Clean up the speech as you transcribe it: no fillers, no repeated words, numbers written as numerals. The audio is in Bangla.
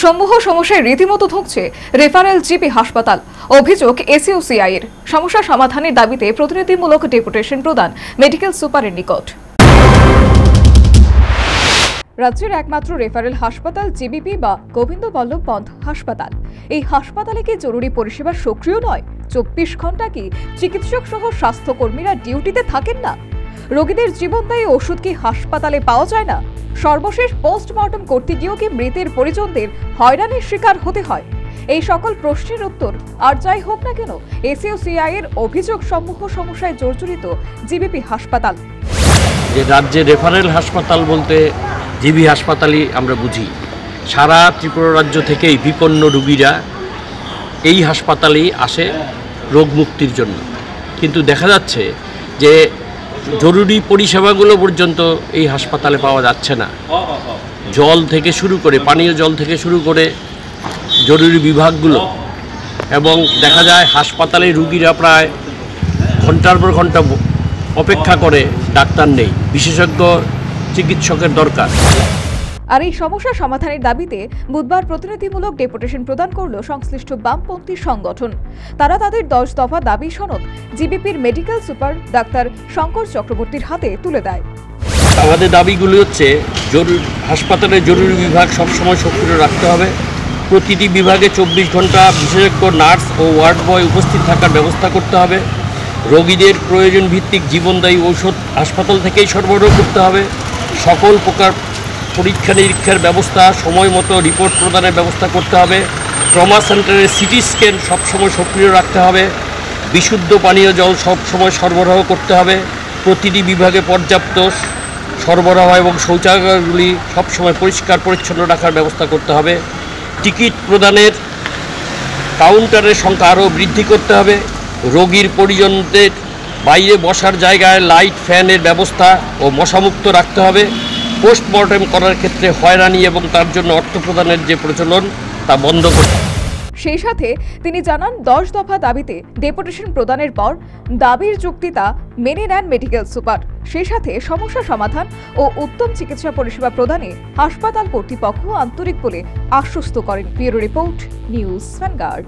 সমূহ সমস্যায় রীতিমতো ধুঁকছে রেফারেল জিবি হাসপাতাল। অভিযোগ এসইউসিআই এর সমস্যা সমাধানের দাবিতে প্রতিনিধিমূলক ডেপুটেশন প্রদান মেডিকেল সুপারের নিকট। রাজ্যের একমাত্র রেফারেল হাসপাতাল জিবিপি বা গোবিন্দ বল্লভ পন্থ হাসপাতাল। এই হাসপাতালে কি জরুরি পরিষেবা সক্রিয় নয়? 24 ঘন্টা কি চিকিৎসক সহ স্বাস্থ্যকর্মীরা ডিউটিতে থাকেন না? রোগীদের জীবনদায়ী ওষুধ কি হাসপাতালে পাওয়া যায় না? সর্বশেষ পোস্টমর্টম করতে গিয়েও কি মৃতের পরিজনদের হয়রানির শিকার হতে হয়? এই সকল প্রশ্নের উত্তর আর যাই হোক না কেন, এসইউসিআই এর অভিযোগ সমূহ সমস্যায় জর্জরিত জিবিপি হাসপাতাল। যে রাজ্যে রেফারেল হাসপাতাল বলতে জিবি হাসপাতালই আমরা বুঝি। সারা ত্রিপুরা রাজ্য থেকেই বিপন্ন রোগীরা এই হাসপাতালেই আসে রোগ মুক্তির জন্য, কিন্তু দেখা যাচ্ছে যে জরুরি পরিষেবাগুলো পর্যন্ত এই হাসপাতালে পাওয়া যাচ্ছে না। জল থেকে শুরু করে, পানীয় জল থেকে শুরু করে জরুরি বিভাগগুলো, এবং দেখা যায় হাসপাতালে রুগীরা প্রায় ঘন্টার পর ঘন্টা অপেক্ষা করে, ডাক্তার নেই, বিশেষজ্ঞ চিকিৎসকের দরকার। আর এই সমস্যা সমাধানের দাবিতে বুধবার প্রতিনিধিমূলক ডেপুটেশন প্রদান করল সংশ্লিষ্ট বামপন্থী সংগঠন। তারা তাদের 10 দফা দাবি সনদ জিবিপির মেডিকেল সুপার ডাক্তার শঙ্কর চক্রবর্তীর হাতে তুলে দেয়। আমাদের দাবিগুলি হচ্ছে, হাসপাতালের জরুরি বিভাগ সবসময় সক্রিয় রাখতে হবে। প্রতিটি বিভাগে 24 ঘন্টা বিশেষজ্ঞ নার্স ও ওয়ার্ড বয় উপস্থিত থাকার ব্যবস্থা করতে হবে। রোগীদের প্রয়োজন ভিত্তিক জীবনদায়ী ঔষধ হাসপাতাল থেকেই সরবরাহ করতে হবে। সকল প্রকার পরীক্ষা নিরীক্ষার ব্যবস্থা, সময় মতো রিপোর্ট প্রদানের ব্যবস্থা করতে হবে। ট্রমা সেন্টারের সিটি স্ক্যান সবসময় সক্রিয় রাখতে হবে। বিশুদ্ধ পানীয় জল সবসময় সরবরাহ করতে হবে। প্রতিটি বিভাগে পর্যাপ্ত সরবরাহ এবং শৌচাগারগুলি সবসময় পরিষ্কার পরিচ্ছন্ন রাখার ব্যবস্থা করতে হবে। টিকিট প্রদানের কাউন্টারের সংখ্যা আরও বৃদ্ধি করতে হবে। রোগীর পরিজনদের বাইরে বসার জায়গায় লাইট, ফ্যানের ব্যবস্থা ও মশামুক্ত রাখতে হবে। পোস্টমর্টেম করার ক্ষেত্রে হয়রানি এবং তার জন্য অর্থ প্রদানের যে প্রচলন, তা বন্ধ করতে হবে। সেই সাথে তিনি জানান, 10 দফা দাবিতে ডেপুটেশন প্রদানের পর দাবির যুক্তিতা মেনে নেন মেডিকেল সুপার। সেই সাথে সমস্যা সমাধান ও উত্তম চিকিৎসা পরিষেবা প্রদানে হাসপাতাল কর্তৃপক্ষ আন্তরিক বলে আশ্বস্ত করেন। Bureau report, news vanguard.